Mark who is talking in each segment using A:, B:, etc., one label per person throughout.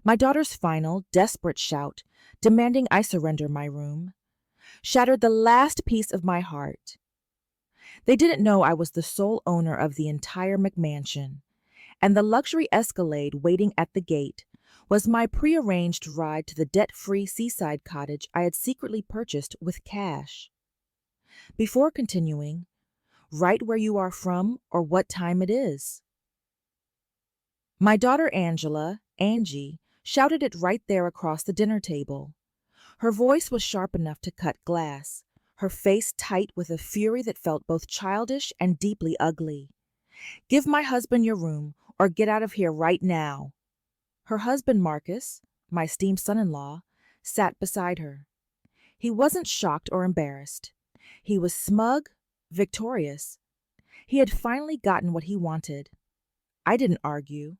A: My daughter's final, desperate shout, demanding I surrender my room, shattered the last piece of my heart. They didn't know I was the sole owner of the entire McMansion, and the luxury Escalade waiting at the gate was my prearranged ride to the debt-free seaside cottage I had secretly purchased with cash. Before continuing, write where you are from or what time it is. My daughter Angela, Angie, shouted it right there across the dinner table. Her voice was sharp enough to cut glass, her face tight with a fury that felt both childish and deeply ugly. Give my husband your room or get out of here right now. Her husband Marcus, my esteemed son-in-law, sat beside her. He wasn't shocked or embarrassed. He was smug, victorious. He had finally gotten what he wanted. I didn't argue.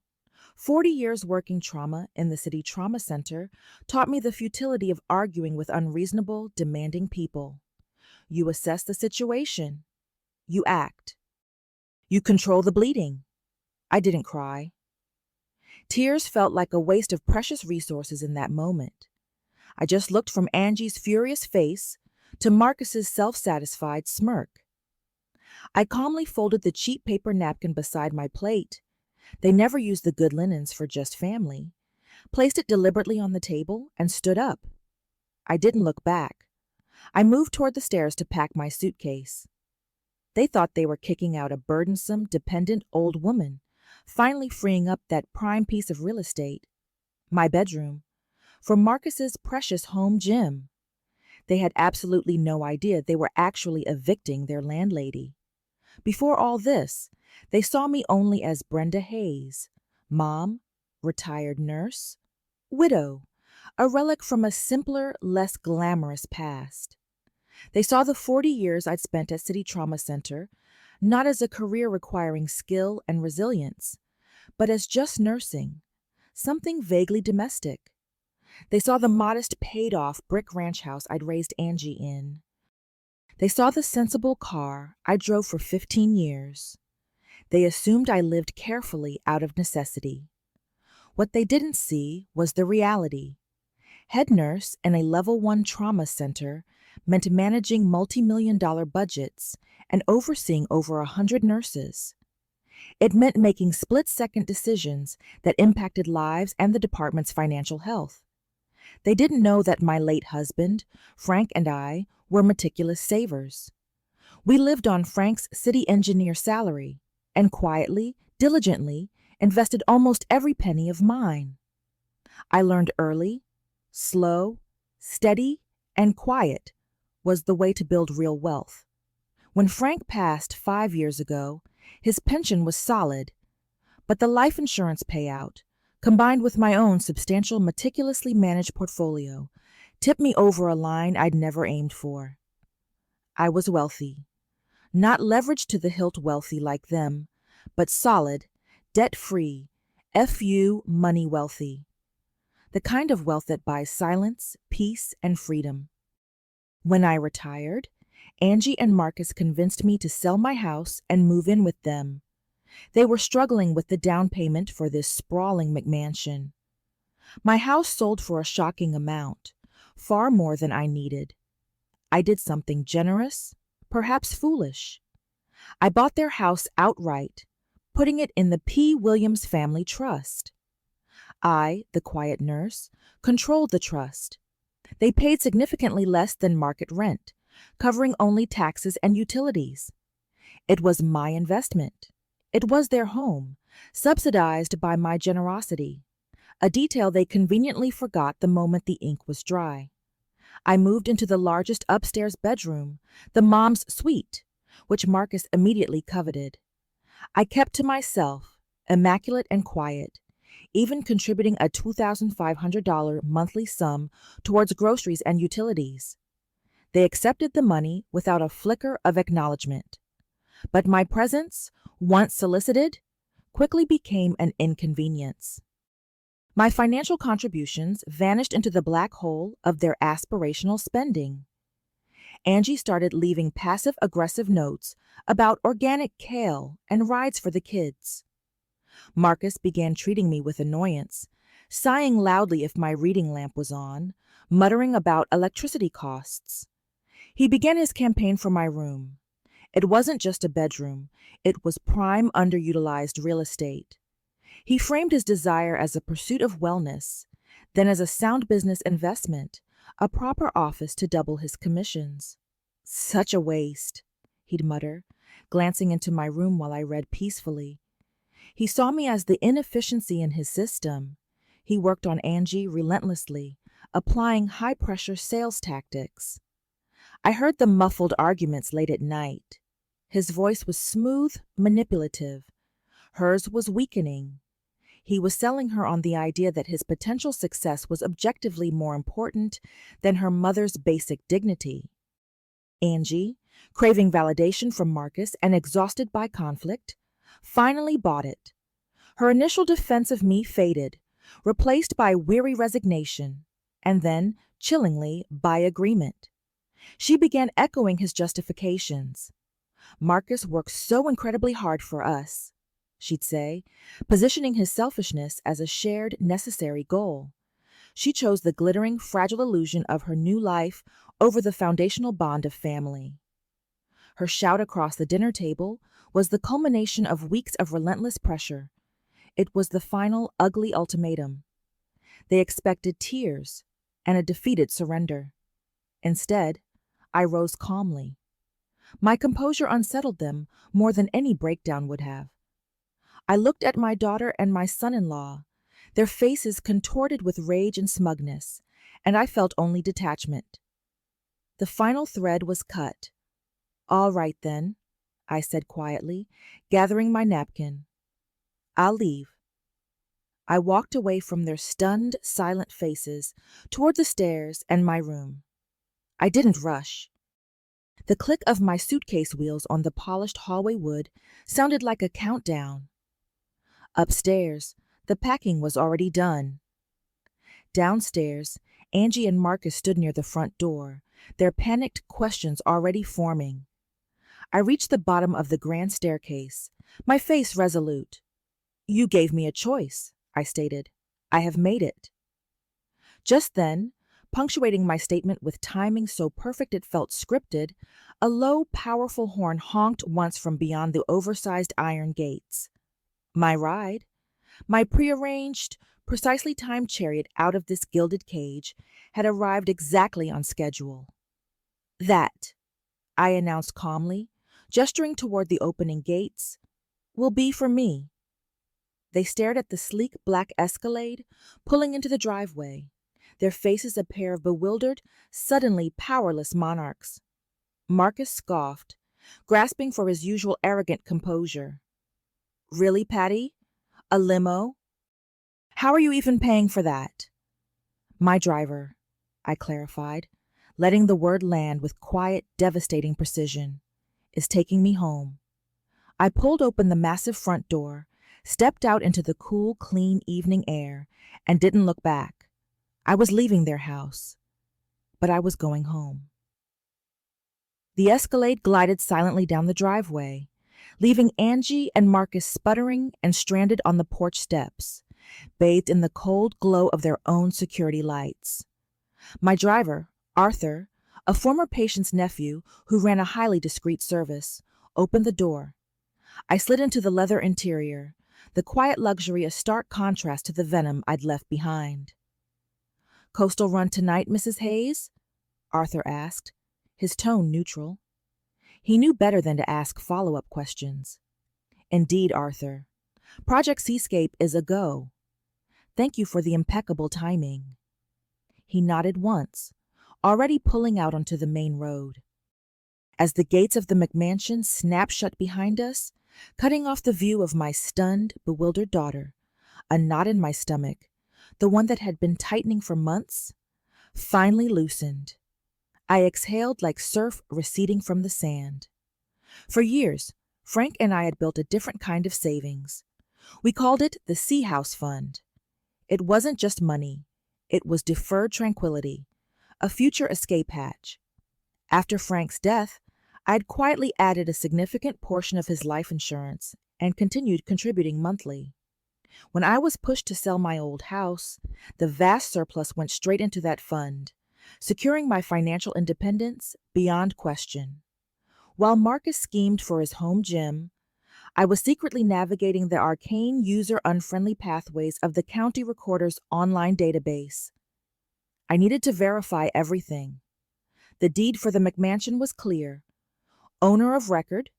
A: 40 years working trauma in the city trauma center taught me the futility of arguing with unreasonable, demanding people. You assess the situation. You act. You control the bleeding. I didn't cry. Tears felt like a waste of precious resources in that moment. I just looked from Angie's furious face to Marcus's self-satisfied smirk. I calmly folded the cheap paper napkin beside my plate. They never used the good linens for just family. Placed it deliberately on the table and stood up. I didn't look back. I moved toward the stairs to pack my suitcase. They thought they were kicking out a burdensome, dependent old woman, finally freeing up that prime piece of real estate, my bedroom, for Marcus's precious home gym. They had absolutely no idea they were actually evicting their landlady. Before all this, they saw me only as Brenda Hayes, mom, retired nurse, widow, a relic from a simpler, less glamorous past. They saw the 40 years I'd spent at City Trauma Center not as a career requiring skill and resilience, but as just nursing, something vaguely domestic. They saw the modest, paid-off brick ranch house I'd raised Angie in. They saw the sensible car I drove for 15 years. They assumed I lived carefully out of necessity. What they didn't see was the reality. Head nurse in a level 1 trauma center meant managing multi-million-dollar budgets and overseeing over 100 nurses. It meant making split-second decisions that impacted lives and the department's financial health. They didn't know that my late husband, Frank, and I were meticulous savers. We lived on Frank's city engineer salary and quietly, diligently invested almost every penny of mine. I learned early, slow, steady, and quiet was the way to build real wealth. When Frank passed 5 years ago, his pension was solid, but the life insurance payout, combined with my own substantial, meticulously managed portfolio, tipped me over a line I'd never aimed for. I was wealthy. Not leveraged to the hilt wealthy like them, but solid, debt-free, FU money wealthy. The kind of wealth that buys silence, peace, and freedom. When I retired, Angie and Marcus convinced me to sell my house and move in with them. They were struggling with the down payment for this sprawling McMansion. My house sold for a shocking amount, far more than I needed. I did something generous, perhaps foolish. I bought their house outright, putting it in the P. Williams Family Trust. I, the quiet nurse, controlled the trust. They paid significantly less than market rent, covering only taxes and utilities. It was my investment. It was their home, subsidized by my generosity, a detail they conveniently forgot the moment the ink was dry. I moved into the largest upstairs bedroom, the mom's suite, which Marcus immediately coveted. I kept to myself, immaculate and quiet, even contributing a $2,500 monthly sum towards groceries and utilities. They accepted the money without a flicker of acknowledgement. But my presence, once solicited, quickly became an inconvenience. My financial contributions vanished into the black hole of their aspirational spending. Angie started leaving passive-aggressive notes about organic kale and rides for the kids. Marcus began treating me with annoyance, sighing loudly if my reading lamp was on, muttering about electricity costs. He began his campaign for my room. It wasn't just a bedroom, it was prime underutilized real estate. He framed his desire as a pursuit of wellness, then as a sound business investment, a proper office to double his commissions. Such a waste, he'd mutter, glancing into my room while I read peacefully. He saw me as the inefficiency in his system. He worked on Angie relentlessly, applying high-pressure sales tactics. I heard the muffled arguments late at night. His voice was smooth, manipulative. Hers was weakening. He was selling her on the idea that his potential success was objectively more important than her mother's basic dignity. Angie, craving validation from Marcus and exhausted by conflict, finally bought it. Her initial defense of me faded, replaced by weary resignation, and then, chillingly, by agreement. She began echoing his justifications. Marcus works so incredibly hard for us, she'd say, positioning his selfishness as a shared, necessary goal. She chose the glittering, fragile illusion of her new life over the foundational bond of family. Her shout across the dinner table was the culmination of weeks of relentless pressure. It was the final, ugly ultimatum. They expected tears and a defeated surrender. Instead, I rose calmly. My composure unsettled them more than any breakdown would have. I looked at my daughter and my son-in-law, their faces contorted with rage and smugness, and I felt only detachment. The final thread was cut. "All right, then," I said quietly, gathering my napkin. "I'll leave." I walked away from their stunned, silent faces toward the stairs and my room. I didn't rush. The click of my suitcase wheels on the polished hallway wood sounded like a countdown. Upstairs, the packing was already done. Downstairs, Angie and Marcus stood near the front door, their panicked questions already forming. I reached the bottom of the grand staircase, my face resolute. "You gave me a choice," I stated. "I have made it." Just then, punctuating my statement with timing so perfect it felt scripted, a low, powerful horn honked once from beyond the oversized iron gates. My ride, my prearranged, precisely timed chariot out of this gilded cage, had arrived exactly on schedule. "That," I announced calmly, gesturing toward the opening gates, "will be for me." They stared at the sleek black Escalade pulling into the driveway, their faces a pair of bewildered, suddenly powerless monarchs. Marcus scoffed, grasping for his usual arrogant composure. "Really, Patty? A limo? How are you even paying for that?" "My driver," I clarified, letting the word land with quiet, devastating precision, "is taking me home." I pulled open the massive front door, stepped out into the cool, clean evening air, and didn't look back. I was leaving their house, but I was going home. The Escalade glided silently down the driveway, leaving Angie and Marcus sputtering and stranded on the porch steps, bathed in the cold glow of their own security lights. My driver, Arthur, a former patient's nephew who ran a highly discreet service, opened the door. I slid into the leather interior, the quiet luxury a stark contrast to the venom I'd left behind. "Coastal run tonight, Mrs. Hayes?" Arthur asked, his tone neutral. He knew better than to ask follow-up questions. "Indeed, Arthur. Project Seascape is a go. Thank you for the impeccable timing." He nodded once, already pulling out onto the main road. As the gates of the McMansion snapped shut behind us, cutting off the view of my stunned, bewildered daughter, a knot in my stomach, the one that had been tightening for months, finally loosened. I exhaled like surf receding from the sand. For years, Frank and I had built a different kind of savings. We called it the Sea House Fund. It wasn't just money. It was deferred tranquility, a future escape hatch. After Frank's death, I had quietly added a significant portion of his life insurance and continued contributing monthly. When I was pushed to sell my old house, the vast surplus went straight into that fund, securing my financial independence beyond question. While Marcus schemed for his home gym, I was secretly navigating the arcane user-unfriendly pathways of the county recorder's online database. I needed to verify everything. The deed for the McMansion was clear. Owner of record,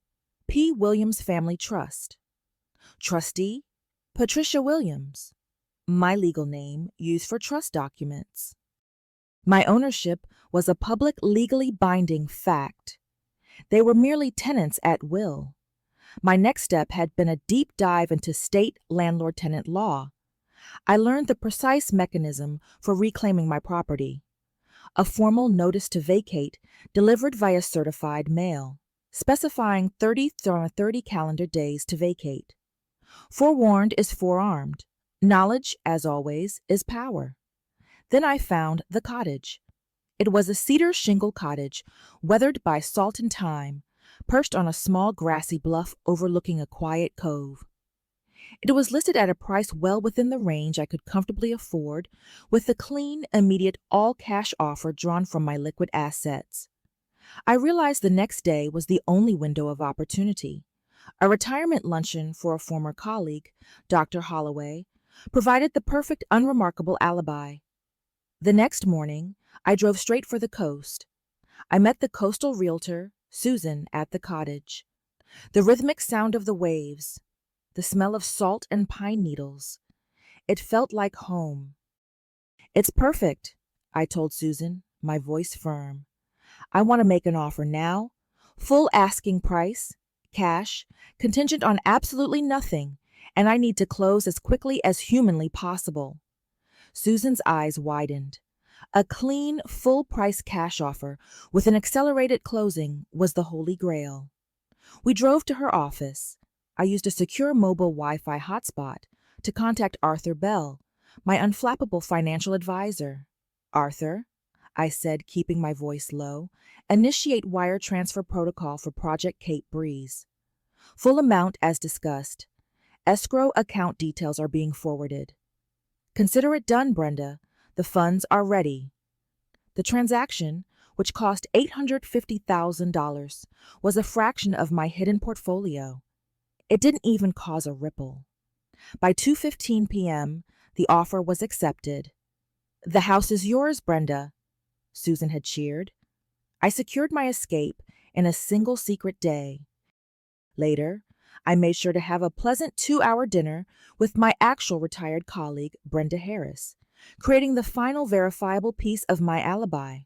A: P. Williams Family Trust. Trustee, Patricia Williams. My legal name used for trust documents. My ownership was a public legally binding fact. They were merely tenants at will. My next step had been a deep dive into state landlord-tenant law. I learned the precise mechanism for reclaiming my property. A formal notice to vacate delivered via certified mail, specifying 30 calendar days to vacate. Forewarned is forearmed. Knowledge, as always, is power. Then I found the cottage. It was a cedar shingle cottage, weathered by salt and time, perched on a small grassy bluff overlooking a quiet cove. It was listed at a price well within the range I could comfortably afford, with a clean, immediate, all-cash offer drawn from my liquid assets. I realized the next day was the only window of opportunity. A retirement luncheon for a former colleague, Dr. Holloway, provided the perfect unremarkable alibi. The next morning, I drove straight for the coast. I met the coastal realtor, Susan, at the cottage. The rhythmic sound of the waves, the smell of salt and pine needles. It felt like home. "It's perfect," I told Susan, my voice firm. "I want to make an offer now. Full asking price, cash, contingent on absolutely nothing, and I need to close as quickly as humanly possible." Susan's eyes widened. A clean, full-price cash offer with an accelerated closing was the holy grail. We drove to her office. I used a secure mobile Wi-Fi hotspot to contact Arthur Bell, my unflappable financial advisor. "Arthur," I said, keeping my voice low, "initiate wire transfer protocol for Project Cape Breeze. Full amount as discussed. Escrow account details are being forwarded." "Consider it done, Brenda. The funds are ready." The transaction, which cost $850,000, was a fraction of my hidden portfolio. It didn't even cause a ripple. By 2:15 p.m., the offer was accepted. "The house is yours, Brenda," Susan had cheered. I secured my escape in a single secret day. Later, I made sure to have a pleasant 2-hour dinner with my actual retired colleague, Brenda Harris, creating the final verifiable piece of my alibi.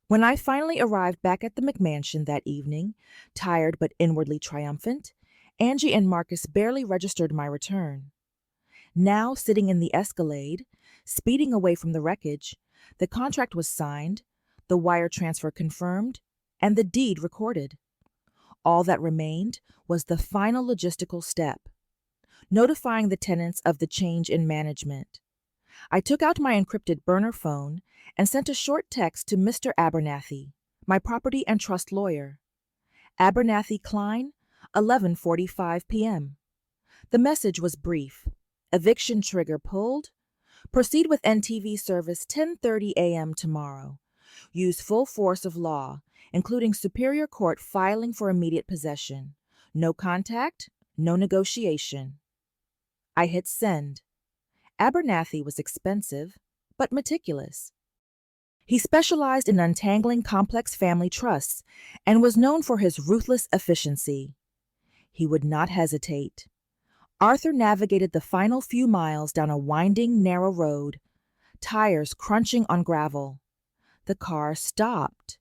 A: When I finally arrived back at the McMansion that evening, tired but inwardly triumphant, Angie and Marcus barely registered my return. Now, sitting in the Escalade, speeding away from the wreckage, the contract was signed, the wire transfer confirmed, and the deed recorded. All that remained was the final logistical step, notifying the tenants of the change in management. I took out my encrypted burner phone and sent a short text to Mr. Abernathy, my property and trust lawyer. "Abernathy Klein, 11:45 p.m. The message was brief. Eviction trigger pulled. Proceed with NTV service 10:30 a.m. tomorrow. Use full force of law, including Superior Court filing for immediate possession. No contact, no negotiation." I hit send. Abernathy was expensive, but meticulous. He specialized in untangling complex family trusts and was known for his ruthless efficiency. He would not hesitate. Arthur navigated the final few miles down a winding, narrow road, tires crunching on gravel. The car stopped.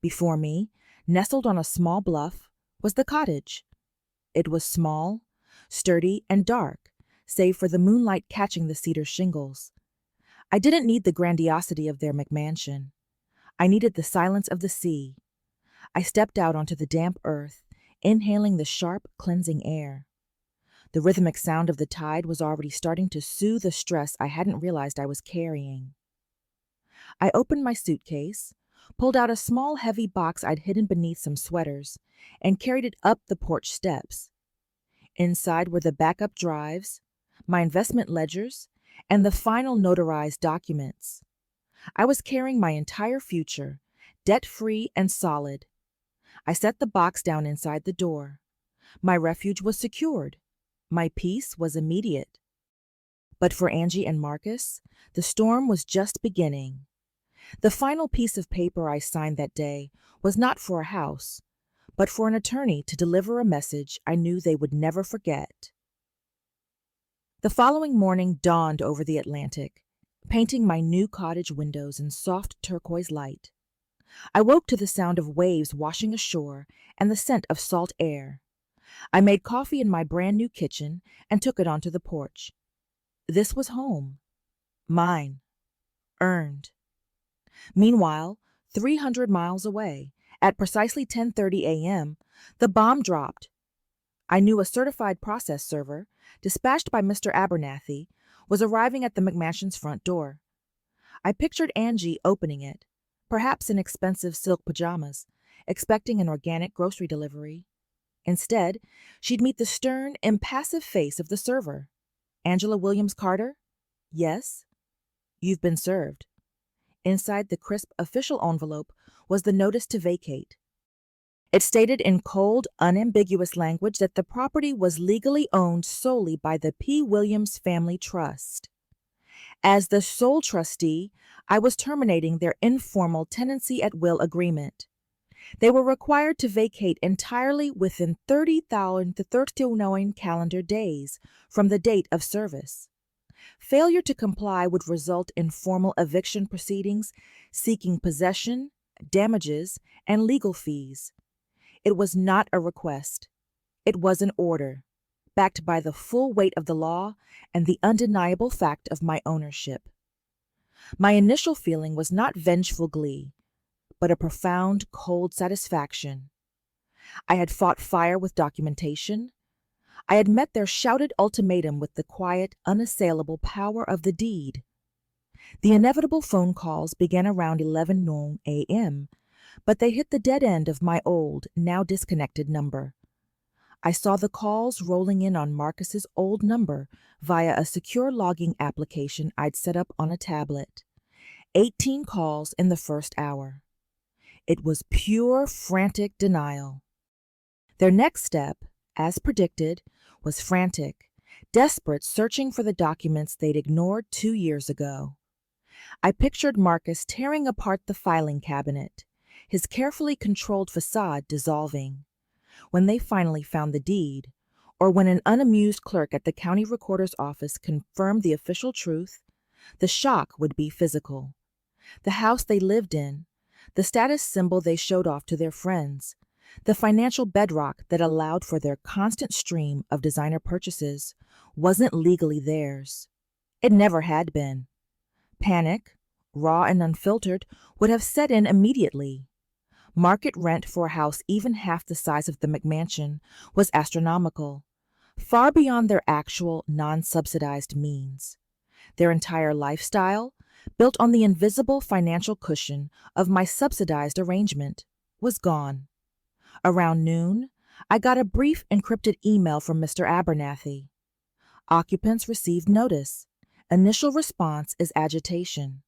A: Before me, nestled on a small bluff, was the cottage. It was small, sturdy, and dark, save for the moonlight catching the cedar shingles. I didn't need the grandiosity of their McMansion. I needed the silence of the sea. I stepped out onto the damp earth, inhaling the sharp, cleansing air. The rhythmic sound of the tide was already starting to soothe the stress I hadn't realized I was carrying. I opened my suitcase, pulled out a small, heavy box I'd hidden beneath some sweaters, and carried it up the porch steps. Inside were the backup drives, my investment ledgers, and the final notarized documents. I was carrying my entire future, debt-free and solid. I set the box down inside the door. My refuge was secured. My peace was immediate. But for Angie and Marcus, the storm was just beginning. The final piece of paper I signed that day was not for a house, but for an attorney to deliver a message I knew they would never forget. The following morning dawned over the Atlantic, painting my new cottage windows in soft turquoise light. I woke to the sound of waves washing ashore and the scent of salt air. I made coffee in my brand new kitchen and took it onto the porch. This was home. Mine. Earned. Meanwhile, 300 miles away, at precisely 10:30 a.m., the bomb dropped. I knew a certified process server, dispatched by Mr. Abernathy, was arriving at the McMansion's front door. I pictured Angie opening it, perhaps in expensive silk pajamas, expecting an organic grocery delivery. Instead, she'd meet the stern, impassive face of the server. Angela Williams Carter? Yes. You've been served. Inside the crisp official envelope was the notice to vacate. It stated in cold, unambiguous language that the property was legally owned solely by the P. Williams Family Trust. As the sole trustee, I was terminating their informal tenancy at will agreement. They were required to vacate entirely within 30,000 to 39 calendar days from the date of service. Failure to comply would result in formal eviction proceedings seeking possession, damages, and legal fees. It was not a request. It was an order, backed by the full weight of the law and the undeniable fact of my ownership. My initial feeling was not vengeful glee, but a profound, cold satisfaction. I had fought fire with documentation. I had met their shouted ultimatum with the quiet, unassailable power of the deed. The inevitable phone calls began around 11 a.m., but they hit the dead end of my old, now disconnected number. I saw the calls rolling in on Marcus's old number via a secure logging application I'd set up on a tablet. 18 calls in the first hour. It was pure, frantic denial. Their next step, as predicted, was frantic, desperate searching for the documents they'd ignored 2 years ago. I pictured Marcus tearing apart the filing cabinet, his carefully controlled facade dissolving. When they finally found the deed, or when an unamused clerk at the county recorder's office confirmed the official truth, the shock would be physical. The house they lived in, the status symbol they showed off to their friends, the financial bedrock that allowed for their constant stream of designer purchases, wasn't legally theirs. It never had been. Panic, raw and unfiltered, would have set in immediately. Market rent for a house even half the size of the McMansion was astronomical, far beyond their actual non-subsidized means. Their entire lifestyle, built on the invisible financial cushion of my subsidized arrangement, was gone. Around noon, I got a brief encrypted email from Mr. Abernathy. Occupants received notice. Initial response is agitation.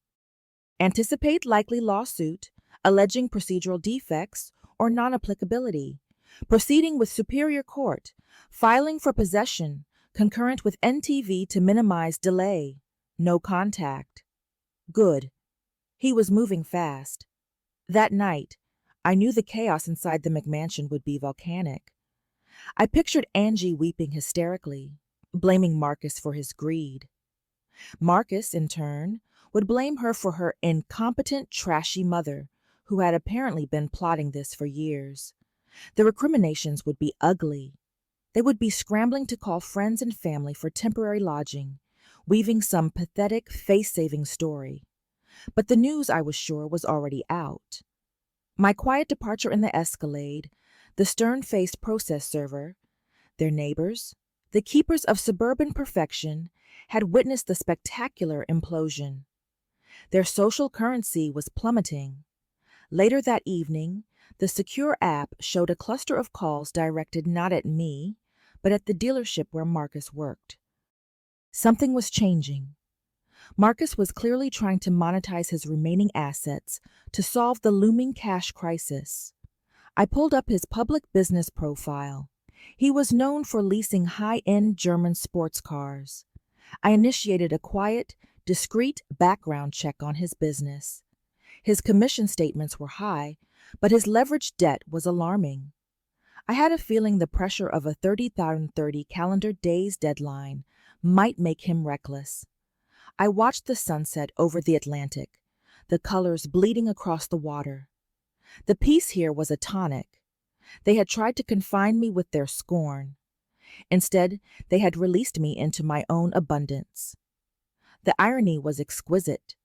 A: Anticipate likely lawsuit, alleging procedural defects or non-applicability. Proceeding with Superior Court, filing for possession, concurrent with NTV to minimize delay. No contact. Good. He was moving fast. That night, I knew the chaos inside the McMansion would be volcanic. I pictured Angie weeping hysterically, blaming Marcus for his greed. Marcus, in turn, would blame her for her incompetent, trashy mother, who had apparently been plotting this for years. The recriminations would be ugly. They would be scrambling to call friends and family for temporary lodging, weaving some pathetic, face-saving story. But the news, I was sure, was already out. My quiet departure in the Escalade, the stern-faced process server, their neighbors, the keepers of suburban perfection, had witnessed the spectacular implosion. Their social currency was plummeting. Later that evening, the secure app showed a cluster of calls directed not at me, but at the dealership where Marcus worked. Something was changing. Marcus was clearly trying to monetize his remaining assets to solve the looming cash crisis. I pulled up his public business profile. He was known for leasing high-end German sports cars. I initiated a quiet, discreet background check on his business. His commission statements were high, but his leveraged debt was alarming. I had a feeling the pressure of a 30,030 calendar days deadline might make him reckless. I watched the sunset over the Atlantic, the colors bleeding across the water. The peace here was a tonic. They had tried to confine me with their scorn. Instead, they had released me into my own abundance. The irony was exquisite.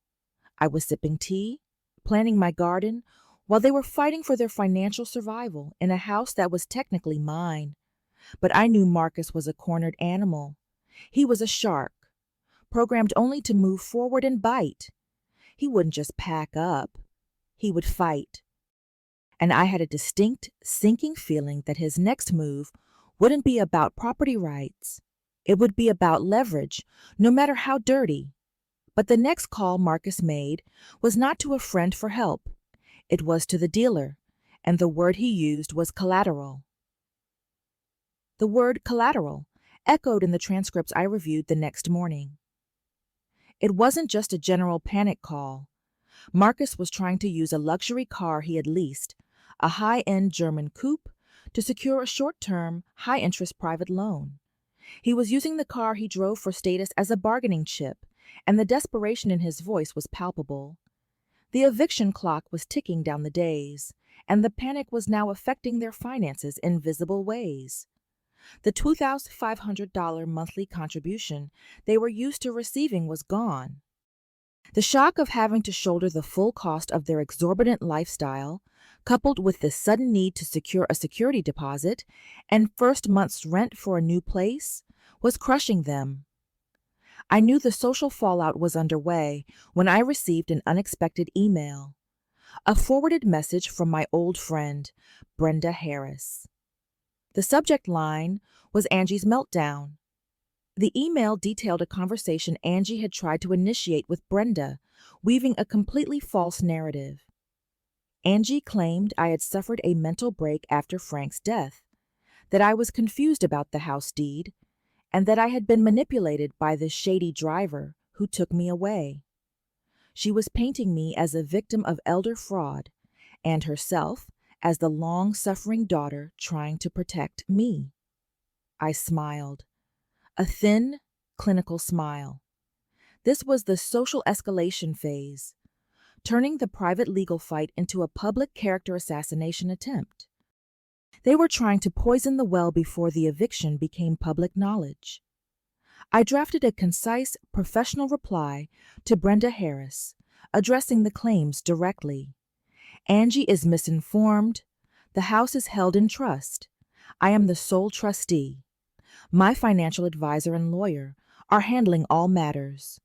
A: I was sipping tea, planting my garden, while they were fighting for their financial survival in a house that was technically mine. But I knew Marcus was a cornered animal. He was a shark, programmed only to move forward and bite. He wouldn't just pack up. He would fight. And I had a distinct, sinking feeling that his next move wouldn't be about property rights. It would be about leverage, no matter how dirty. But the next call Marcus made was not to a friend for help. It was to the dealer, and the word he used was collateral. The word collateral echoed in the transcripts I reviewed the next morning. It wasn't just a general panic call. Marcus was trying to use a luxury car he had leased, a high-end German coupe, to secure a short-term, high-interest private loan. He was using the car he drove for status as a bargaining chip, and the desperation in his voice was palpable. The eviction clock was ticking down the days, and the panic was now affecting their finances in visible ways. The $2,500 monthly contribution they were used to receiving was gone. The shock of having to shoulder the full cost of their exorbitant lifestyle, coupled with the sudden need to secure a security deposit and first month's rent for a new place, was crushing them. I knew the social fallout was underway when I received an unexpected email, a forwarded message from my old friend, Brenda Harris. The subject line was Angie's meltdown. The email detailed a conversation Angie had tried to initiate with Brenda, weaving a completely false narrative. Angie claimed I had suffered a mental break after Frank's death, that I was confused about the house deed, and that I had been manipulated by the shady driver who took me away. She was painting me as a victim of elder fraud, and herself as the long-suffering daughter trying to protect me. I smiled. A thin, clinical smile. This was the social escalation phase, turning the private legal fight into a public character assassination attempt. They were trying to poison the well before the eviction became public knowledge. I drafted a concise, professional reply to Brenda Harris, addressing the claims directly. Angie is misinformed. The house is held in trust. I am the sole trustee. My financial advisor and lawyer are handling all matters.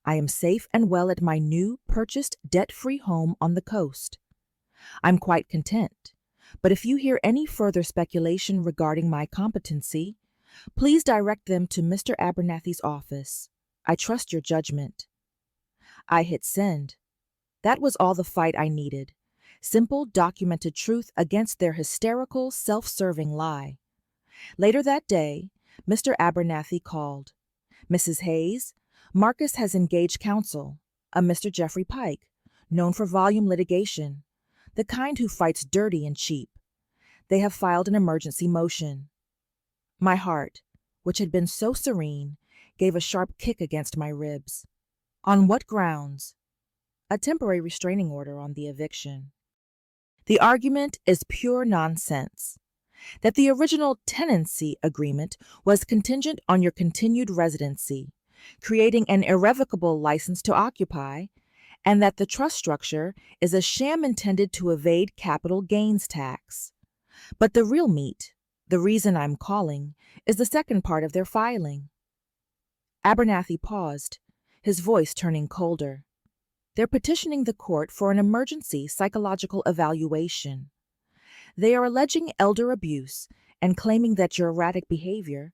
A: I am safe and well at my new, purchased, debt-free home on the coast. I'm quite content, but if you hear any further speculation regarding my competency, please direct them to Mr. Abernathy's office. I trust your judgment. I hit send. That was all the fight I needed. Simple, documented truth against their hysterical, self-serving lie. Later that day, Mr. Abernathy called. Mrs. Hayes, Marcus has engaged counsel, a Mr. Jeffrey Pike, known for volume litigation, the kind who fights dirty and cheap. They have filed an emergency motion. My heart, which had been so serene, gave a sharp kick against my ribs. On what grounds? A temporary restraining order on the eviction. The argument is pure nonsense. That the original tenancy agreement was contingent on your continued residency, creating an irrevocable license to occupy, and that the trust structure is a sham intended to evade capital gains tax. But the real meat, the reason I'm calling, is the second part of their filing. Abernathy paused, his voice turning colder. They're petitioning the court for an emergency psychological evaluation. They are alleging elder abuse and claiming that your erratic behavior,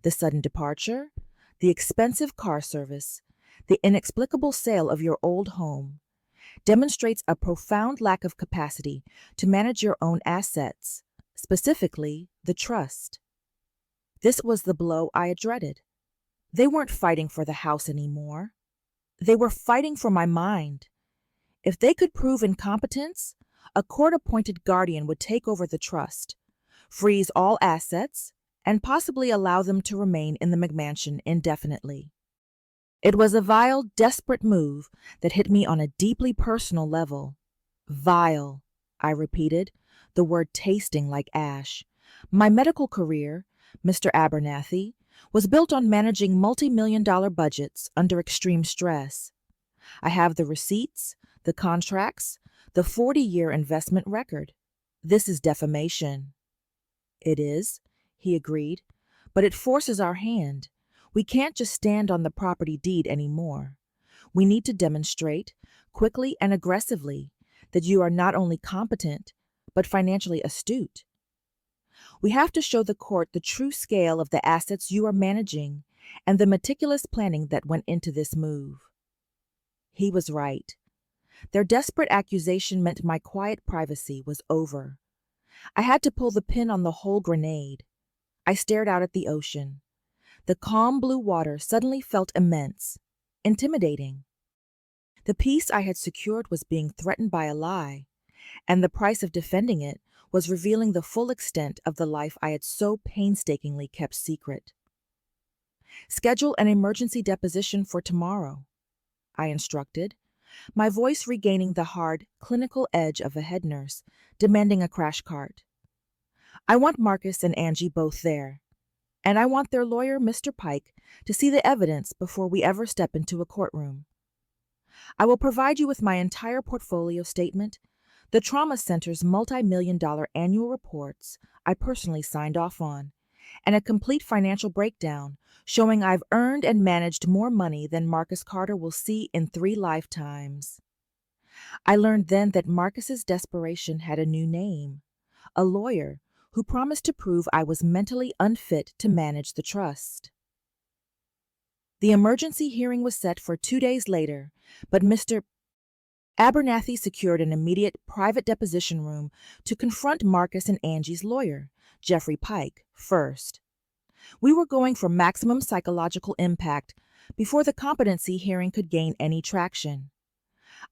A: the sudden departure, The expensive car service, the inexplicable sale of your old home, demonstrates a profound lack of capacity to manage your own assets, specifically the trust. This was the blow I had dreaded. They weren't fighting for the house anymore. They were fighting for my mind. If they could prove incompetence, a court-appointed guardian would take over the trust, freeze all assets, and possibly allow them to remain in the McMansion indefinitely. It was a vile, desperate move that hit me on a deeply personal level. Vile, I repeated, the word tasting like ash. My medical career, Mr. Abernathy, was built on managing multi-million-dollar budgets under extreme stress. I have the receipts, the contracts, the 40-year investment record. This is defamation. It is, he agreed, but it forces our hand. We can't just stand on the property deed anymore. We need to demonstrate, quickly and aggressively, that you are not only competent, but financially astute. We have to show the court the true scale of the assets you are managing and the meticulous planning that went into this move. He was right. Their desperate accusation meant my quiet privacy was over. I had to pull the pin on the whole grenade. I stared out at the ocean. The calm blue water suddenly felt immense, intimidating. The peace I had secured was being threatened by a lie, and the price of defending it was revealing the full extent of the life I had so painstakingly kept secret. Schedule an emergency deposition for tomorrow, I instructed, my voice regaining the hard, clinical edge of a head nurse, demanding a crash cart. I want Marcus and Angie both there, and I want their lawyer, Mr. Pike, to see the evidence before we ever step into a courtroom. I will provide you with my entire portfolio statement, the Trauma Center's multi-million-dollar annual reports I personally signed off on, and a complete financial breakdown showing I've earned and managed more money than Marcus Carter will see in 3 lifetimes. I learned then that Marcus's desperation had a new name, a lawyer who promised to prove I was mentally unfit to manage the trust. The emergency hearing was set for 2 days later, but Mr. Abernathy secured an immediate private deposition room to confront Marcus and Angie's lawyer, Jeffrey Pike, first. We were going for maximum psychological impact before the competency hearing could gain any traction.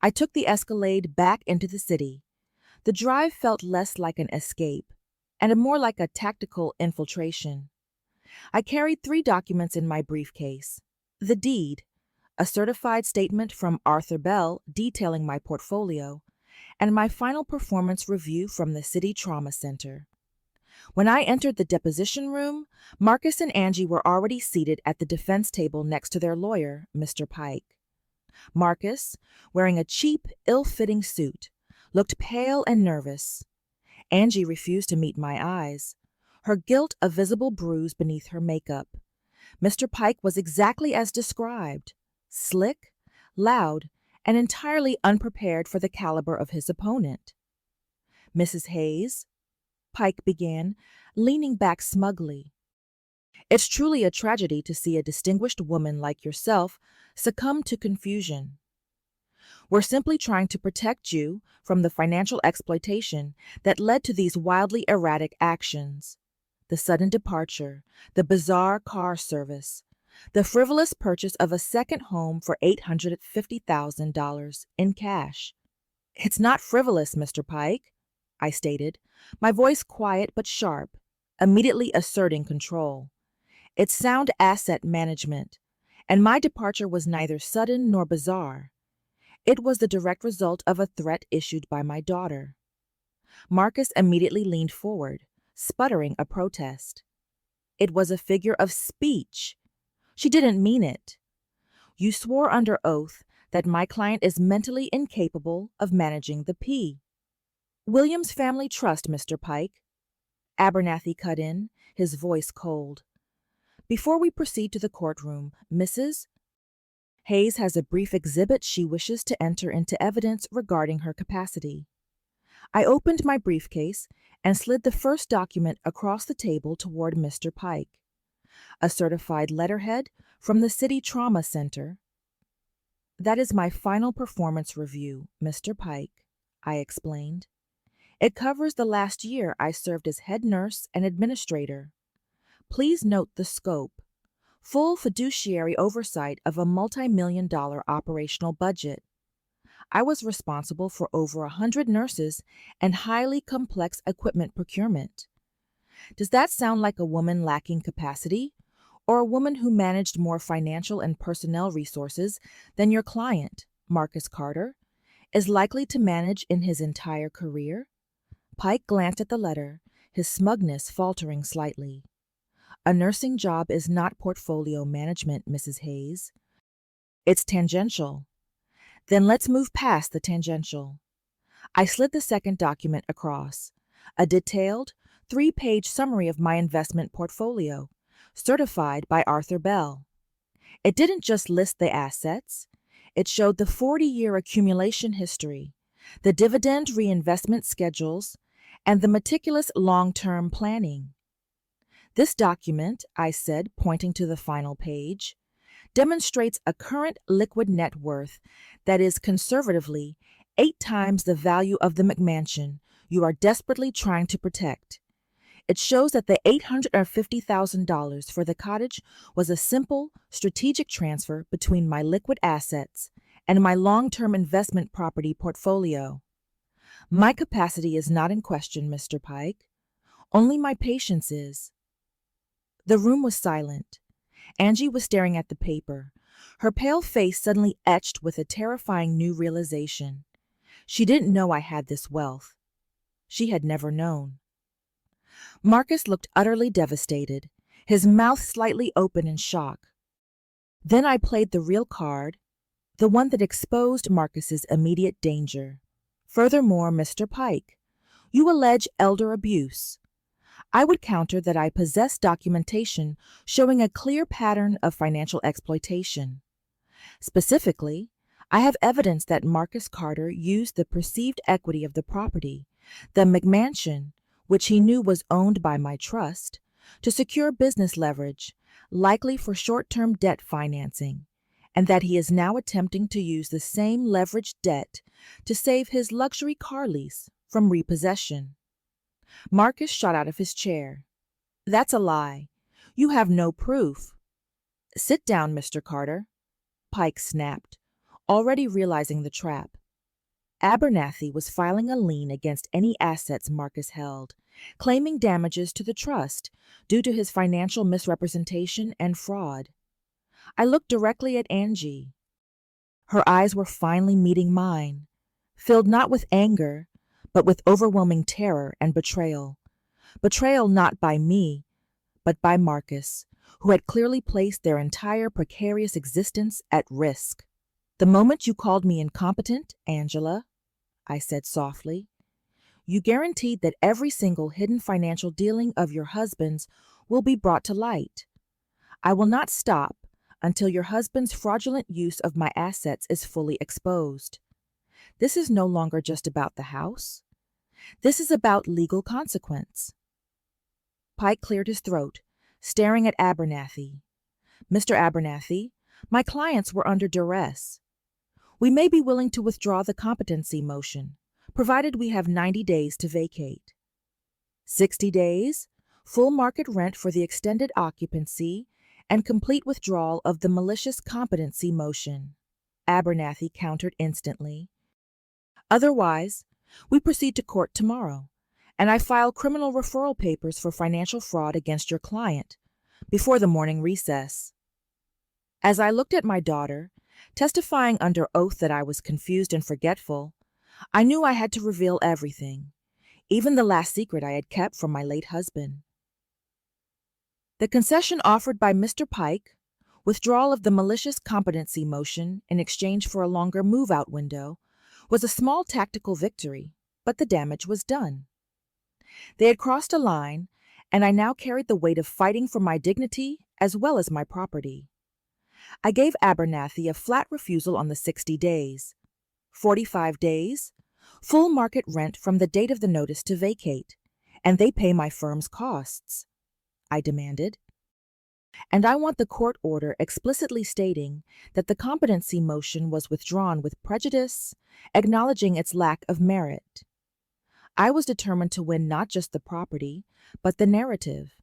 A: I took the Escalade back into the city. The drive felt less like an escape and more like a tactical infiltration. I carried 3 documents in my briefcase: the deed, a certified statement from Arthur Bell detailing my portfolio, and my final performance review from the City Trauma Center. When I entered the deposition room, Marcus and Angie were already seated at the defense table next to their lawyer, Mr. Pike. Marcus, wearing a cheap, ill-fitting suit, looked pale and nervous. Angie refused to meet my eyes, her guilt a visible bruise beneath her makeup. Mr. Pike was exactly as described, slick, loud, and entirely unprepared for the caliber of his opponent. "Mrs. Hayes," Pike began, leaning back smugly, "it's truly a tragedy to see a distinguished woman like yourself succumb to confusion. We're simply trying to protect you from the financial exploitation that led to these wildly erratic actions. The sudden departure, the bizarre car service, the frivolous purchase of a second home for $850,000 in cash. It's not frivolous, Mr. Pike," I stated, my voice quiet but sharp, immediately asserting control. "It's sound asset management, and my departure was neither sudden nor bizarre. It was the direct result of a threat issued by my daughter." Marcus immediately leaned forward, sputtering a protest. "It was a figure of speech. She didn't mean it. You swore under oath that my client is mentally incapable of managing the P. Williams Family Trust, Mr. Pike," Abernathy cut in, his voice cold. "Before we proceed to the courtroom, Mrs. Hayes has a brief exhibit she wishes to enter into evidence regarding her capacity." I opened my briefcase and slid the first document across the table toward Mr. Pike. A certified letterhead From the City Trauma Center. That is my final performance review, Mr. Pike, I explained. It covers the last year I served as head nurse and administrator. Please note the scope. Full fiduciary oversight of a multi-million-dollar operational budget. I was responsible for over 100 nurses and highly complex equipment procurement. Does that sound like a woman lacking capacity, or a woman who managed more financial and personnel resources than your client, Marcus Carter, is likely to manage in his entire career? Pike glanced at the letter, his smugness faltering slightly. A nursing job is not portfolio management, Mrs. Hayes. It's tangential. Then let's move past the tangential. I slid the second document across, a detailed, 3-page summary of my investment portfolio, certified by Arthur Bell. It didn't just list the assets, it showed the 40-year accumulation history, the dividend reinvestment schedules, and the meticulous long-term planning. This document, I said, pointing to the final page, demonstrates a current liquid net worth that is conservatively 8 times the value of the McMansion you are desperately trying to protect. It shows that the $850,000 for the cottage was a simple, strategic transfer between my liquid assets and my long-term investment property portfolio. My capacity is not in question, Mr. Pike. Only my patience is. The room was silent. Angie was staring at the paper, her pale face suddenly etched with a terrifying new realization. She didn't know I had this wealth. She had never known. Marcus looked utterly devastated, his mouth slightly open in shock. Then I played the real card, the one that exposed Marcus's immediate danger. Furthermore, Mr. Pike, you allege elder abuse. I would counter that I possess documentation showing a clear pattern of financial exploitation. Specifically, I have evidence that Marcus Carter used the perceived equity of the property, the McMansion, which he knew was owned by my trust, to secure business leverage, likely for short-term debt financing, and that he is now attempting to use the same leveraged debt to save his luxury car lease from repossession. Marcus shot out of his chair. That's a lie. You have no proof. Sit down, Mr. Carter, Pike snapped, already realizing the trap. Abernathy was filing a lien against any assets Marcus held, claiming damages to the trust due to his financial misrepresentation and fraud. I looked directly at Angie. Her eyes were finally meeting mine, filled not with anger, but with overwhelming terror and betrayal. Betrayal not by me, but by Marcus, who had clearly placed their entire precarious existence at risk. The moment you called me incompetent, Angela, I said softly, you guaranteed that every single hidden financial dealing of your husband's will be brought to light. I will not stop until your husband's fraudulent use of my assets is fully exposed. This is no longer just about the house. This is about legal consequence. Pike cleared his throat, staring at Abernathy. Mr. Abernathy, my clients were under duress. We may be willing to withdraw the competency motion, provided we have 90 days to vacate. 60 days, full market rent for the extended occupancy, and complete withdrawal of the malicious competency motion, Abernathy countered instantly. Otherwise, we proceed to court tomorrow, and I file criminal referral papers for financial fraud against your client before the morning recess. As I looked at my daughter, testifying under oath that I was confused and forgetful, I knew I had to reveal everything, even the last secret I had kept from my late husband. The concession offered by Mr. Pike, withdrawal of the malicious competency motion in exchange for a longer move-out window, was a small tactical victory, but the damage was done. They had crossed a line, and I now carried the weight of fighting for my dignity as well as my property. I gave Abernathy a flat refusal on the 60 days. 45 days, full market rent from the date of the notice to vacate, and they pay my firm's costs, I demanded. And I want the court order explicitly stating that the competency motion was withdrawn with prejudice, acknowledging its lack of merit. I was determined to win not just the property, but the narrative.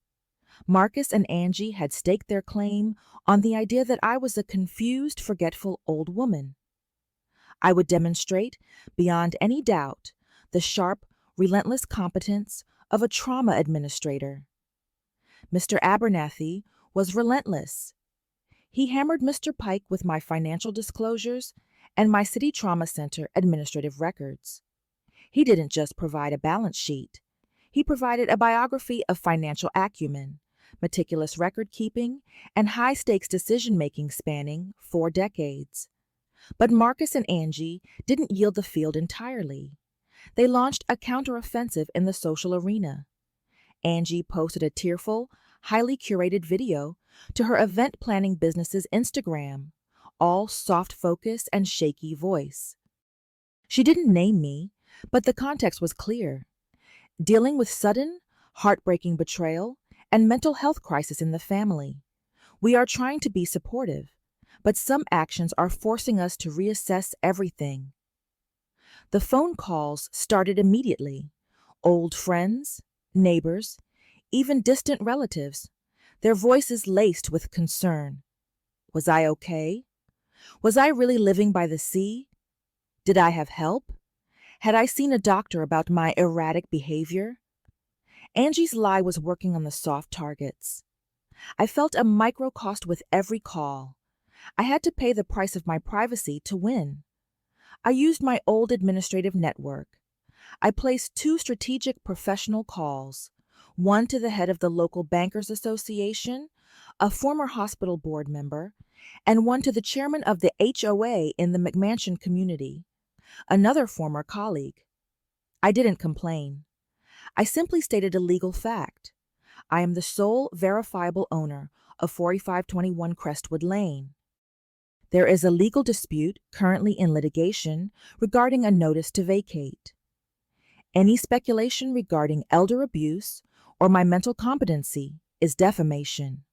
A: Marcus and Angie had staked their claim on the idea that I was a confused, forgetful old woman. I would demonstrate, beyond any doubt, the sharp, relentless competence of a trauma administrator. Mr. Abernathy was relentless. He hammered Mr. Pike with my financial disclosures and my City Trauma Center administrative records. He didn't just provide a balance sheet. He provided a biography of financial acumen, meticulous record keeping, and high-stakes decision-making spanning 4 decades. But Marcus and Angie didn't yield the field entirely. They launched a counteroffensive in the social arena. Angie posted a tearful, highly curated video to her event planning business's Instagram, all soft focus and shaky voice. She didn't name me, but the context was clear. Dealing with sudden, heartbreaking betrayal and mental health crisis in the family. We are trying to be supportive, but some actions are forcing us to reassess everything. The phone calls started immediately. Old friends, neighbors, even distant relatives, their voices laced with concern. Was I okay? Was I really living by the sea? Did I have help? Had I seen a doctor about my erratic behavior? Angie's lie was working on the soft targets. I felt a microcost with every call. I had to pay the price of my privacy to win. I used my old administrative network. I placed 2 strategic professional calls, one to the head of the local Bankers Association, a former hospital board member, and one to the chairman of the HOA in the McMansion community, another former colleague. I didn't complain. I simply stated a legal fact. I am the sole verifiable owner of 4521 Crestwood Lane. There is a legal dispute currently in litigation regarding a notice to vacate. Any speculation regarding elder abuse or my mental competency is defamation.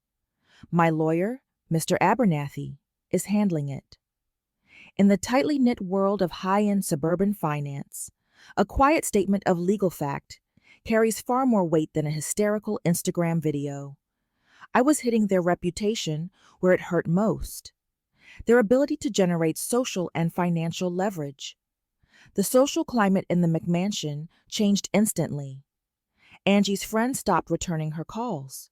A: My lawyer, Mr. Abernathy, is handling it. In the tightly knit world of high-end suburban finance, a quiet statement of legal fact carries far more weight than a hysterical Instagram video. I was hitting their reputation where it hurt most, their ability to generate social and financial leverage. The social climate in the McMansion changed instantly. Angie's friends stopped returning her calls.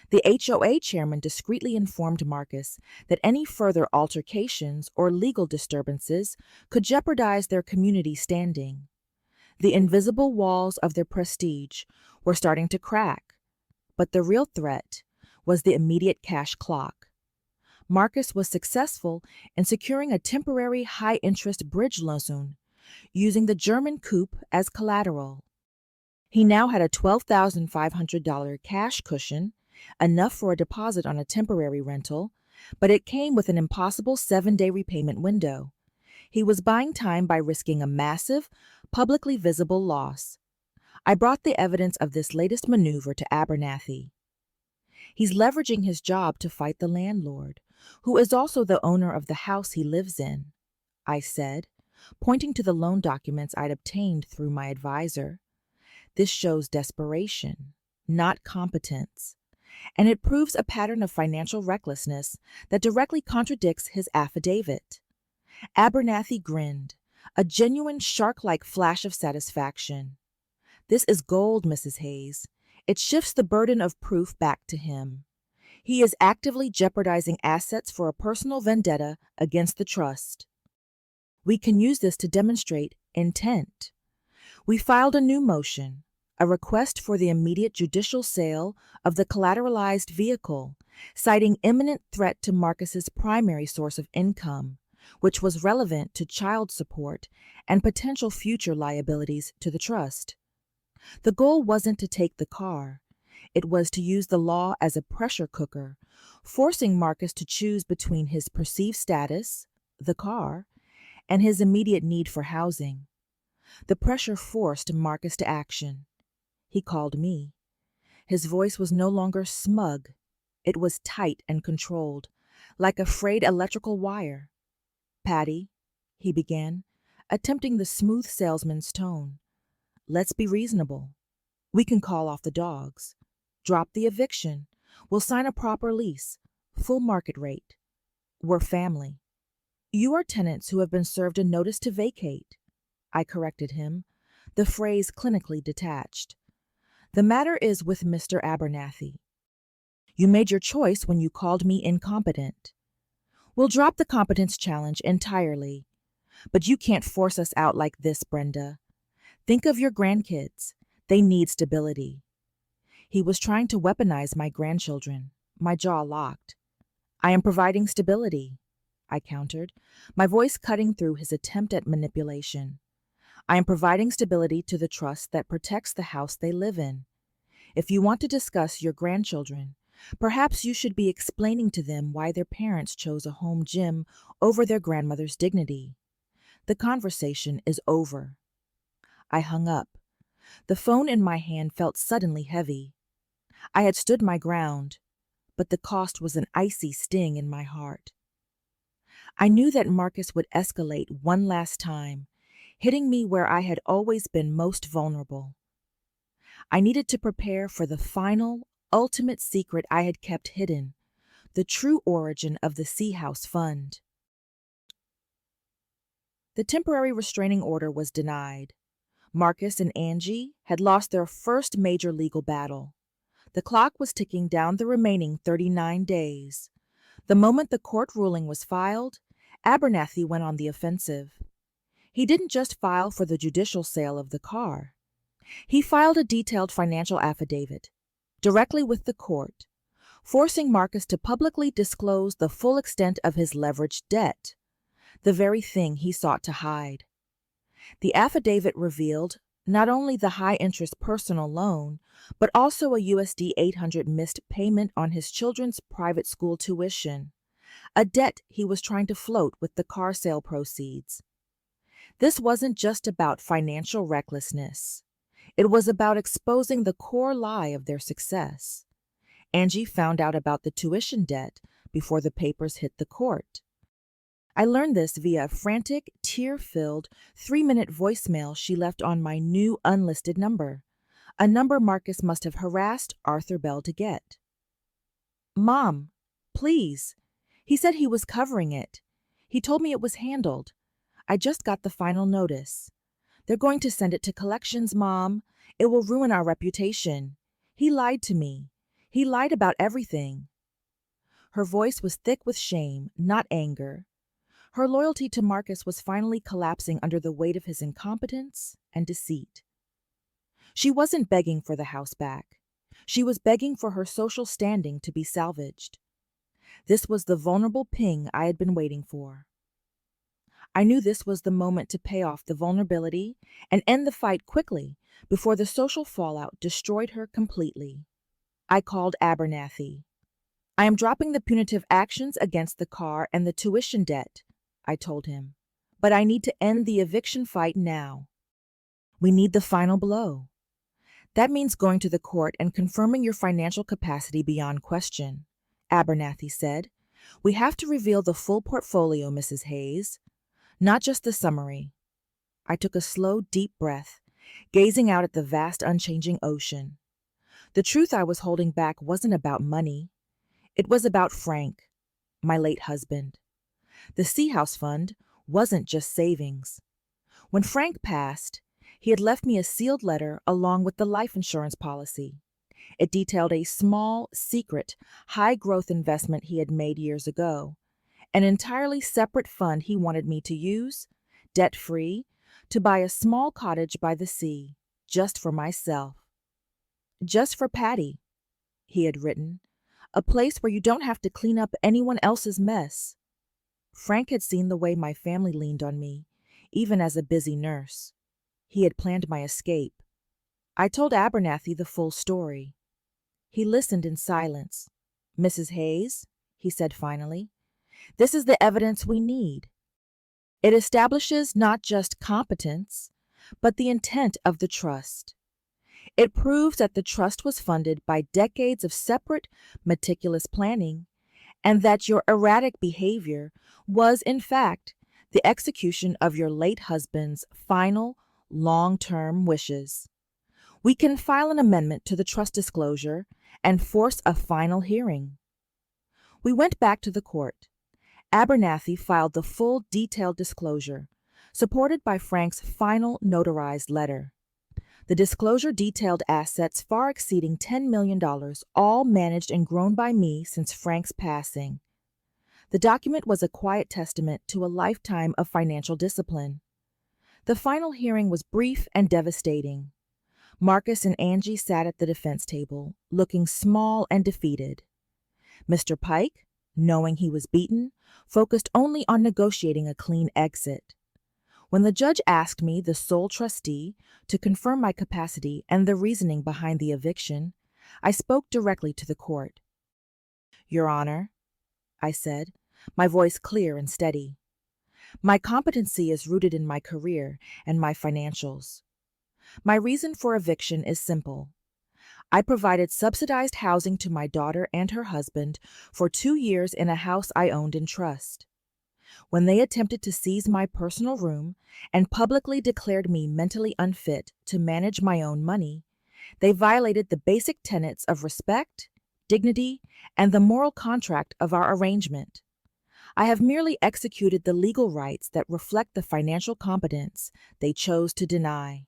A: The HOA chairman discreetly informed Marcus that any further altercations or legal disturbances could jeopardize their community standing. The invisible walls of their prestige were starting to crack, but the real threat was the immediate cash clock. Marcus was successful in securing a temporary high-interest bridge loan using the German coupe as collateral. He now had a $12,500 cash cushion, enough for a deposit on a temporary rental, but it came with an impossible 7-day repayment window. He was buying time by risking a massive, publicly visible loss. I brought the evidence of this latest maneuver to Abernathy. He's leveraging his job to fight the landlord, who is also the owner of the house he lives in, I said, pointing to the loan documents I'd obtained through my advisor. This shows desperation, not competence, and it proves a pattern of financial recklessness that directly contradicts his affidavit. Abernathy grinned, a genuine shark-like flash of satisfaction. This is gold, Mrs. Hayes. It shifts the burden of proof back to him. He is actively jeopardizing assets for a personal vendetta against the trust. We can use this to demonstrate intent. We filed a new motion, a request for the immediate judicial sale of the collateralized vehicle, citing imminent threat to Marcus's primary source of income, which was relevant to child support and potential future liabilities to the trust. The goal wasn't to take the car. It was to use the law as a pressure cooker, forcing Marcus to choose between his perceived status, the car, and his immediate need for housing. The pressure forced Marcus to action. He called me. His voice was no longer smug. It was tight and controlled, like a frayed electrical wire. "Patty," he began, attempting the smooth salesman's tone, "let's be reasonable. We can call off the dogs. Drop the eviction. We'll sign a proper lease, full market rate. We're family. You are tenants who have been served a notice to vacate." I corrected him, the phrase clinically detached. "The matter is with Mr. Abernathy. You made your choice when you called me incompetent. We'll drop the competence challenge entirely, but you can't force us out like this, Brenda. Think of your grandkids. They need stability." He was trying to weaponize my grandchildren. My jaw locked. "I am providing stability," I countered, my voice cutting through his attempt at manipulation. "I am providing stability to the trust that protects the house they live in. If you want to discuss your grandchildren, perhaps you should be explaining to them why their parents chose a home gym over their grandmother's dignity. The conversation is over." I hung up. The phone in my hand felt suddenly heavy. I had stood my ground, but the cost was an icy sting in my heart. I knew that Marcus would escalate one last time, hitting me where I had always been most vulnerable. I needed to prepare for the final, ultimate secret I had kept hidden, the true origin of the Sea House Fund. The temporary restraining order was denied. Marcus and Angie had lost their first major legal battle. The clock was ticking down the remaining 39 days. The moment the court ruling was filed, Abernathy went on the offensive. He didn't just file for the judicial sale of the car. He filed a detailed financial affidavit, directly with the court, forcing Marcus to publicly disclose the full extent of his leveraged debt, the very thing he sought to hide. The affidavit revealed not only the high-interest personal loan, but also a USD 800 missed payment on his children's private school tuition, a debt he was trying to float with the car sale proceeds. This wasn't just about financial recklessness. It was about exposing the core lie of their success. Angie found out about the tuition debt before the papers hit the court. I learned this via a frantic, tear-filled, 3-minute voicemail she left on my new unlisted number, a number Marcus must have harassed Arthur Bell to get. "Mom, please. He said he was covering it. He told me it was handled. I just got the final notice. They're going to send it to collections, Mom. It will ruin our reputation. He lied to me. He lied about everything." Her voice was thick with shame, not anger. Her loyalty to Marcus was finally collapsing under the weight of his incompetence and deceit. She wasn't begging for the house back. She was begging for her social standing to be salvaged. This was the vulnerable ping I had been waiting for. I knew this was the moment to pay off the vulnerability and end the fight quickly before the social fallout destroyed her completely. I called Abernathy. "I am dropping the punitive actions against the car and the tuition debt," I told him, "but I need to end the eviction fight now. We need the final blow. That means going to the court and confirming your financial capacity beyond question," Abernathy said. "We have to reveal the full portfolio, Mrs. Hayes, not just the summary." I took a slow, deep breath, gazing out at the vast, unchanging ocean. The truth I was holding back wasn't about money. It was about Frank, my late husband. The Sea House Fund wasn't just savings. When Frank passed, he had left me a sealed letter along with the life insurance policy. It detailed a small, secret, high-growth investment he had made years ago, an entirely separate fund he wanted me to use, debt-free, to buy a small cottage by the sea, just for myself. "Just for Patty," he had written, "a place where you don't have to clean up anyone else's mess." Frank had seen the way my family leaned on me, even as a busy nurse. He had planned my escape. I told Abernathy the full story. He listened in silence. "Mrs. Hayes," he said finally, "this is the evidence we need. It establishes not just competence, but the intent of the trust. It proves that the trust was funded by decades of separate, meticulous planning, and that your erratic behavior was, in fact, the execution of your late husband's final, long-term wishes. We can file an amendment to the trust disclosure and force a final hearing. We went back to the court. Abernathy filed the full detailed disclosure, supported by Frank's final notarized letter. The disclosure detailed assets far exceeding $10 million, all managed and grown by me since Frank's passing. The document was a quiet testament to a lifetime of financial discipline. The final hearing was brief and devastating. Marcus and Angie sat at the defense table, looking small and defeated. Mr. Pike, knowing he was beaten, focused only on negotiating a clean exit. When the judge asked me, the sole trustee, to confirm my capacity and the reasoning behind the eviction, I spoke directly to the court. "Your Honor," I said, my voice clear and steady, "my competency is rooted in my career and my financials. My reason for eviction is simple. I provided subsidized housing to my daughter and her husband for 2 years in a house I owned in trust. When they attempted to seize my personal room and publicly declared me mentally unfit to manage my own money, they violated the basic tenets of respect, dignity, and the moral contract of our arrangement. I have merely executed the legal rights that reflect the financial competence they chose to deny."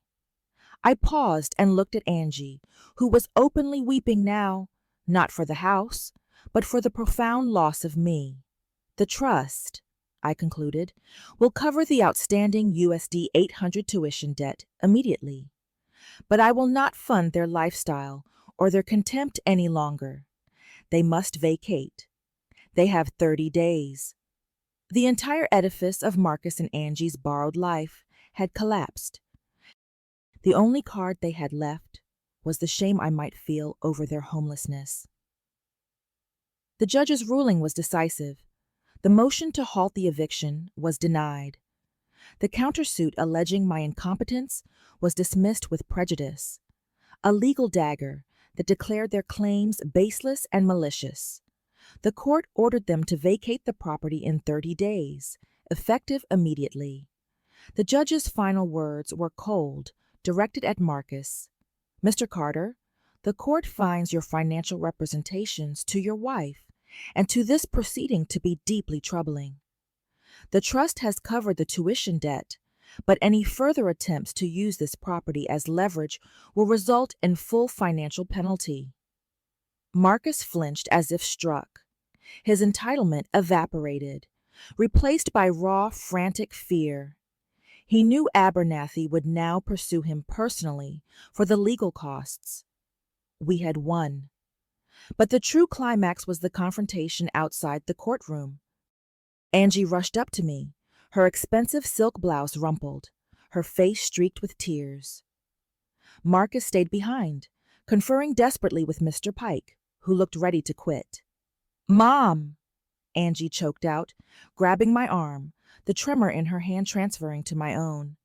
A: I paused and looked at Angie, who was openly weeping now, not for the house, but for the profound loss of me. "The trust," I concluded, "will cover the outstanding USD 800 tuition debt immediately. But I will not fund their lifestyle or their contempt any longer. They must vacate. They have 30 days. The entire edifice of Marcus and Angie's borrowed life had collapsed. The only card they had left was the shame I might feel over their homelessness." The judge's ruling was decisive. The motion to halt the eviction was denied. The countersuit alleging my incompetence was dismissed with prejudice, a legal dagger that declared their claims baseless and malicious. The court ordered them to vacate the property in 30 days, effective immediately. The judge's final words were cold, directed at Marcus. "Mr. Carter, the court finds your financial representations to your wife and to this proceeding to be deeply troubling. The trust has covered the tuition debt, but any further attempts to use this property as leverage will result in full financial penalty." Marcus flinched as if struck. His entitlement evaporated, replaced by raw, frantic fear. He knew Abernathy would now pursue him personally for the legal costs. We had won. But the true climax was the confrontation outside the courtroom. Angie rushed up to me, her expensive silk blouse rumpled, her face streaked with tears. Marcus stayed behind, conferring desperately with Mr. Pike, who looked ready to quit. "Mom!" Angie choked out, grabbing my arm, the tremor in her hand transferring to my own.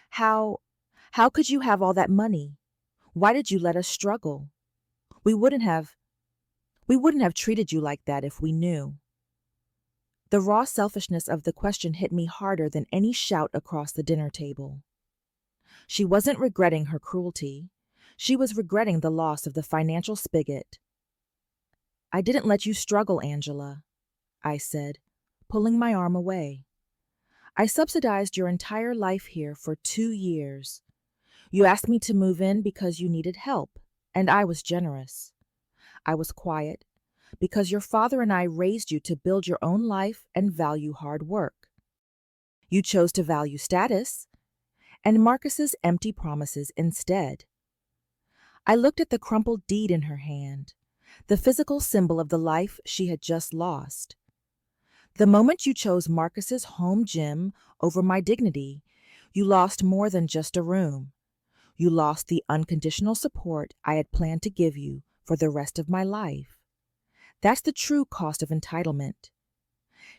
A: How could you have all that money? Why did you let us struggle? We wouldn't have treated you like that if we knew." The raw selfishness of the question hit me harder than any shout across the dinner table. She wasn't regretting her cruelty. She was regretting the loss of the financial spigot. "I didn't let you struggle, Angela," I said, pulling my arm away. "I subsidized your entire life here for 2 years. You asked me to move in because you needed help, and I was generous. I was quiet because your father and I raised you to build your own life and value hard work. You chose to value status and Marcus's empty promises instead." I looked at the crumpled deed in her hand, the physical symbol of the life she had just lost. "The moment you chose Marcus's home gym over my dignity, you lost more than just a room. You lost the unconditional support I had planned to give you for the rest of my life. That's the true cost of entitlement."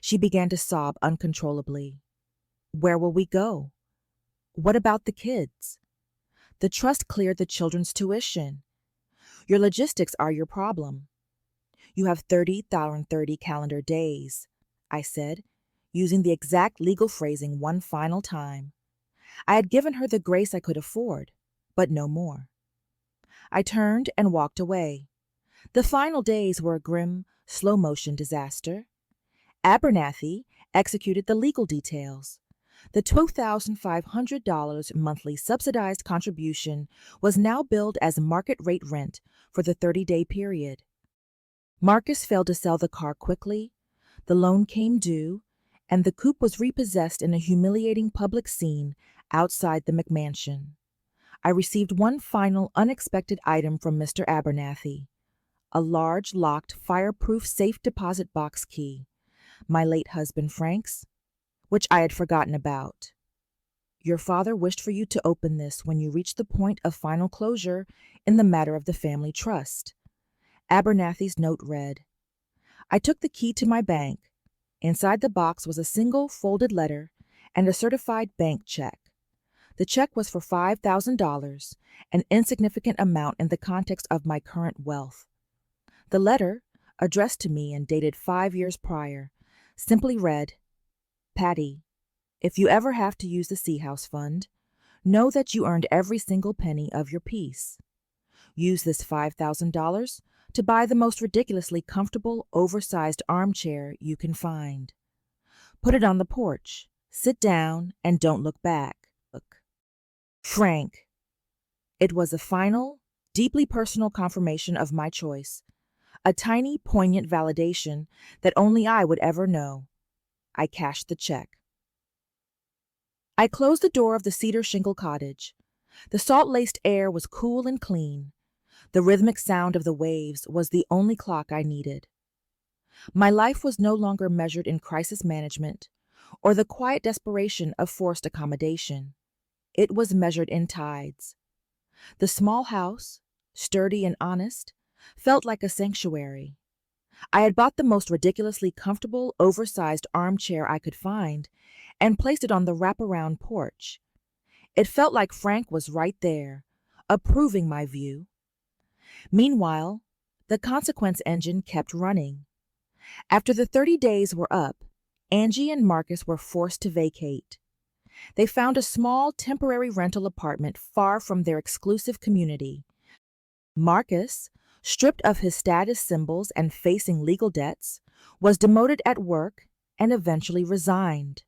A: She began to sob uncontrollably. "Where will we go? What about the kids? The trust cleared the children's tuition. Your logistics are your problem. You have 30,030 calendar days, I said, using the exact legal phrasing one final time. I had given her the grace I could afford, but no more. I turned and walked away. The final days were a grim, slow-motion disaster. Abernathy executed the legal details. The $12,500 monthly subsidized contribution was now billed as market-rate rent for the 30-day period. Marcus failed to sell the car quickly, the loan came due, and the coupe was repossessed in a humiliating public scene outside the McMansion. I received one final unexpected item from Mr. Abernathy, a large, locked, fireproof safe deposit box key, my late husband Frank's, which I had forgotten about. Your father wished for you to open this when you reach the point of final closure in the matter of the family trust. Abernathy's note read. I took the key to my bank. Inside the box was a single folded letter and a certified bank check. The check was for $5,000, an insignificant amount in the context of my current wealth. The letter, addressed to me and dated 5 years prior, simply read, Patty, if you ever have to use the Sea House Fund, know that you earned every single penny of your piece. Use this $5,000 to buy the most ridiculously comfortable, oversized armchair you can find. Put it on the porch, sit down, and don't look back. Look. Frank. It was a final, deeply personal confirmation of my choice, a tiny, poignant validation that only I would ever know. I cashed the check. I closed the door of the cedar shingle cottage. The salt-laced air was cool and clean. The rhythmic sound of the waves was the only clock I needed. My life was no longer measured in crisis management or the quiet desperation of forced accommodation. It was measured in tides. The small house, sturdy and honest, felt like a sanctuary. I had bought the most ridiculously comfortable, oversized armchair I could find and placed it on the wraparound porch. It felt like Frank was right there, approving my view. Meanwhile, the consequence engine kept running. After the 30 days were up, Angie and Marcus were forced to vacate. They found a small, temporary rental apartment far from their exclusive community. Marcus, stripped of his status symbols and facing legal debts, was demoted at work and eventually resigned.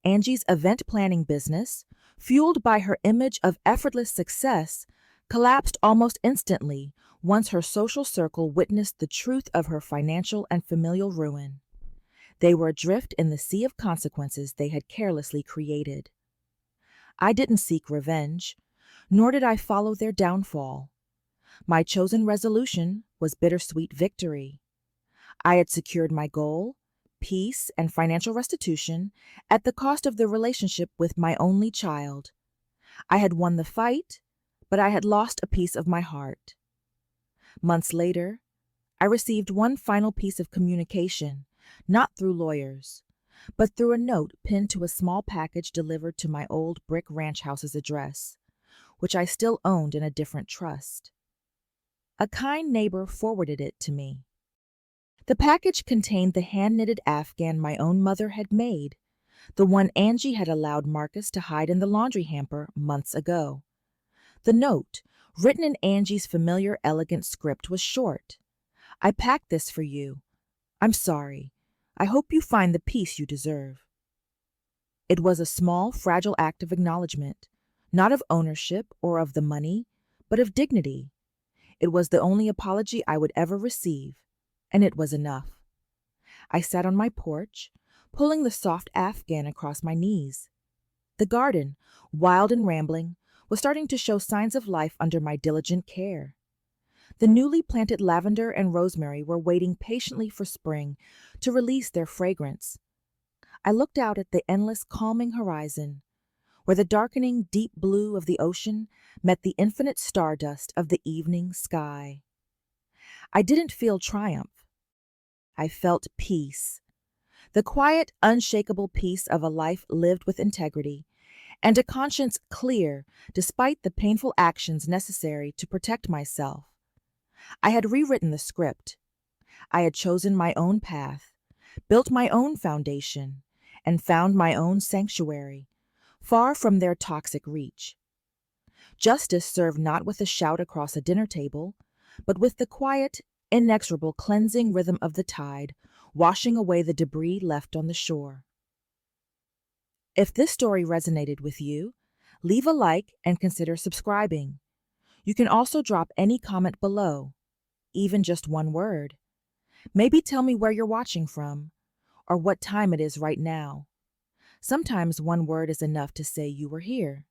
A: Angie's event planning business, fueled by her image of effortless success, collapsed almost instantly once her social circle witnessed the truth of her financial and familial ruin. They were adrift in the sea of consequences they had carelessly created. I didn't seek revenge, nor did I follow their downfall. My chosen resolution was bittersweet victory. I had secured my goal, peace, and financial restitution at the cost of the relationship with my only child. I had won the fight, but I had lost a piece of my heart. Months later, I received one final piece of communication, not through lawyers, but through a note pinned to a small package delivered to my old brick ranch house's address, which I still owned in a different trust. A kind neighbor forwarded it to me. The package contained the hand-knitted afghan my own mother had made, the one Angie had allowed Marcus to hide in the laundry hamper months ago. The note, written in Angie's familiar, elegant script, was short. I packed this for you. I'm sorry. I hope you find the peace you deserve. It was a small, fragile act of acknowledgement, not of ownership or of the money, but of dignity. It was the only apology I would ever receive, and it was enough. I sat on my porch, pulling the soft afghan across my knees. The garden, wild and rambling, was starting to show signs of life under my diligent care. The newly planted lavender and rosemary were waiting patiently for spring to release their fragrance. I looked out at the endless, calming horizon, where the darkening deep blue of the ocean met the infinite stardust of the evening sky. I didn't feel triumph. I felt peace, the quiet, unshakable peace of a life lived with integrity and a conscience clear despite the painful actions necessary to protect myself. I had rewritten the script. I had chosen my own path, built my own foundation, and found my own sanctuary, far from their toxic reach. Justice served not with a shout across a dinner table, but with the quiet, inexorable cleansing rhythm of the tide, washing away the debris left on the shore. If this story resonated with you, leave a like and consider subscribing. You can also drop any comment below, even just one word. Maybe tell me where you're watching from, or what time it is right now. Sometimes one word is enough to say you were here.